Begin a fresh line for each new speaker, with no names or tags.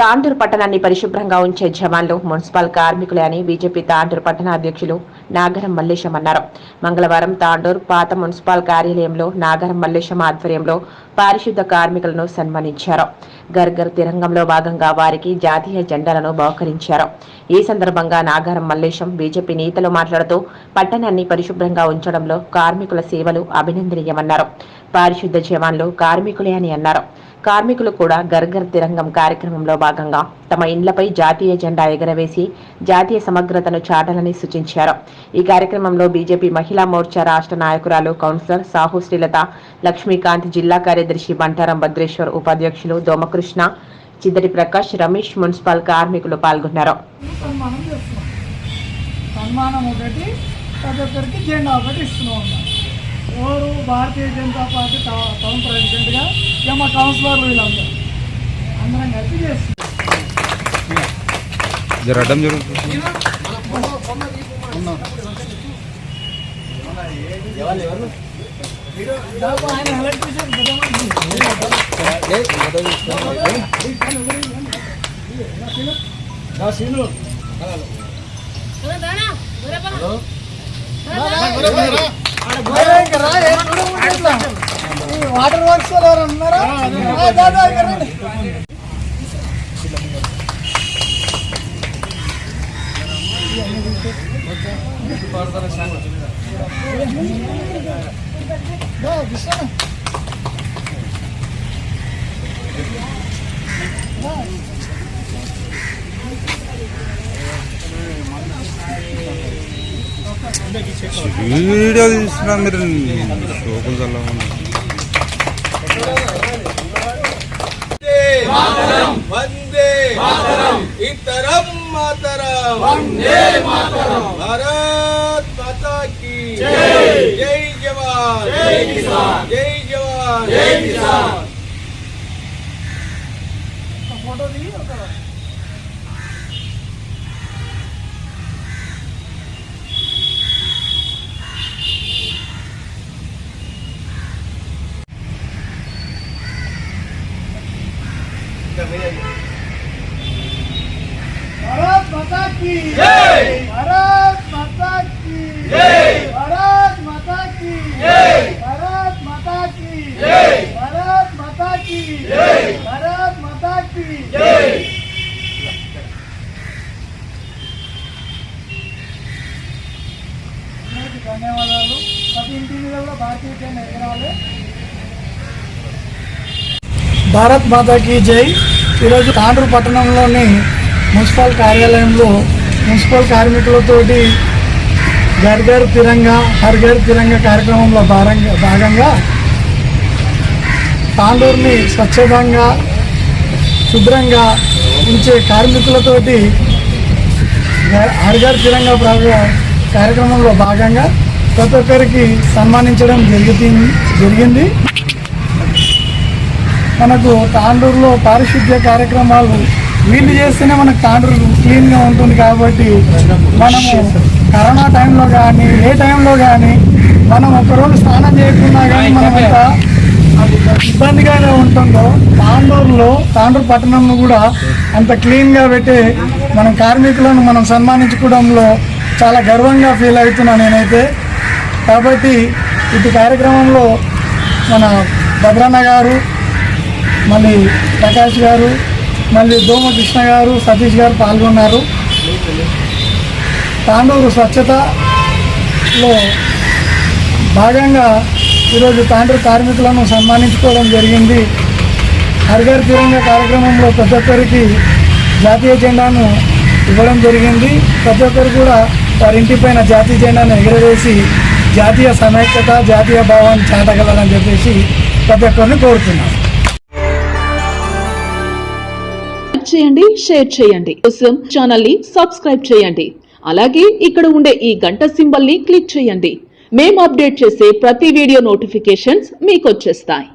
తాండూరు పట్టణాన్ని పరిశుభ్రంగా ఉంచే జవాన్లు మున్సిపల్ కార్మికులే అని బీజేపీ తాండూరు పట్టణ అధ్యక్షులు నాగరం మల్లేశం అన్నారు. మంగళవారం తాండూరు పాత మున్సిపల్ కార్యాలయంలో నాగరం మల్లేశం ఆధ్వర్యంలో పారిశుద్ధ కార్మికులను సన్మానించారు. గర్గర్ తిరంగంలో భాగంగా వారికి జాతీయ జెండాలను బహుకరించారు. ఈ సందర్భంగా నాగరం మల్లేశం బీజేపీ నేతలు మాట్లాడుతూ పట్టణాన్ని పరిశుభ్రంగా ఉంచడంలో కార్మికుల సేవలు అభినందనీయమన్నారు. పారిశుద్ధ జవాన్లు కార్మికులే అని అన్నారు. కార్మికులు కూడా గర్గర్ తిరంగం కార్యక్రమంలో భాగంగా తమ ఇండ్లపై జాతీయ జెండా ఎగరవేసి జాతీయ సమగ్రతను చాటాలని సూచించారు. ఈ కార్యక్రమంలో బీజేపీ మహిళా మోర్చా రాష్ట్ర నాయకురాలు కౌన్సిలర్ సాహు శ్రీలత, లక్ష్మీకాంత్, జిల్లా కార్యదర్శి బంటారం భద్రేశ్వర్, ఉపాధ్యక్షులు దోమకృష్ణ, చిద్దటి ప్రకాష్, రమేష్, మున్సిపల్ కార్మికులు పాల్గొన్నారు.
ఎవరు భారతీయ జనతా పార్టీ టౌన్ ప్రెసిడెంట్గా ఇక మా కౌన్సిలర్లు వీళ్ళందరూ అందరం కలిసి చేస్తున్నాం. ఆయన ఎలక్ట్రీషియన్ వాటర్ వర్క్స్ ఎవరు అన్నారా?
వీడియో తీసిన మీరు షోకులు చల్లా
వందే ఇతరం మాతరం వందే మాతరం భారత్ మాతా కీ జై జవాన్ జై కిసాన్ జై జవాన్ జై కిసాన్.
ఫోటో దిగి ఒక भारत माता की जय, भारत माता की जय, भारत माता की जय, भारत माता की जय, भारत माता की जय, भारत माता की जय. ధన్యవాదాలు. ప్రతి ఇంటి మీద కూడా భారతీయ జెండా ఎగరాలి. భారత్ మాతా కీ జై. ఈరోజు తాండూరు పట్టణంలోని మున్సిపల్ కార్యాలయంలో మున్సిపల్ కార్మికులతోటి ఘర్ ఘర్ తిరంగా హర్ ఘర్ తిరంగా కార్యక్రమంలో భాగంగా తాండూరుని స్వచ్ఛంగా శుభ్రంగా ఉంచే కార్మికులతోటి హర్ ఘర్ తిరంగా కార్యక్రమంలో భాగంగా ప్రతి ఒక్కరికి సన్మానించడం జరిగింది. మనకు తాండూరులో పారిశుద్ధ్య కార్యక్రమాలు వీళ్ళు చేస్తేనే మనకు తాండూరు క్లీన్గా ఉంటుంది. కాబట్టి మనము కరోనా టైంలో కానీ ఏ టైంలో కానీ మనం ఒకరోజు స్నానం చేయకుండా కానీ మనం ఎంత ఇబ్బందిగానే ఉంటుందో తాండూరు పట్టణంను కూడా అంత క్లీన్గా పెట్టి మనం కార్మికులను మనం సన్మానించుకోవడంలో చాలా గర్వంగా ఫీల్ అవుతున్నాను నేనైతే. కాబట్టి ఇటు కార్యక్రమంలో మన భద్రన్న గారు, మళ్ళీ ప్రకాష్ గారు, మళ్ళీ దోమకృష్ణ గారు, సతీష్ గారు పాల్గొన్నారు. తాండూరు స్వచ్ఛతలో భాగంగా ఈరోజు తాండూరు కార్మికులను సన్మానించుకోవడం జరిగింది. హర్ ఘర్ తిరంగా కార్యక్రమంలో ప్రతి ఒక్కరికి జాతీయ జెండాను ఇవ్వడం జరిగింది. ప్రతి ఒక్కరు కూడా వారి ఇంటిపైన జాతీయ జెండాను ఎగరవేసి జాతీయ సమైక్యత, జాతీయ భావాన్ని చాటగలరని చెప్పేసి ప్రతి ఒక్కరిని కోరుతున్నాను.
చేయండి, షేర్ చేయండి. కోసం ఛానల్ ని సబ్స్క్రైబ్ చేయండి. అలాగే ఇక్కడ ఉండే ఈ గంట సింబల్ ని క్లిక్ చేయండి. మేము అప్డేట్ చేసే ప్రతి వీడియో నోటిఫికేషన్స్ మీకు వచ్చేస్తాయి.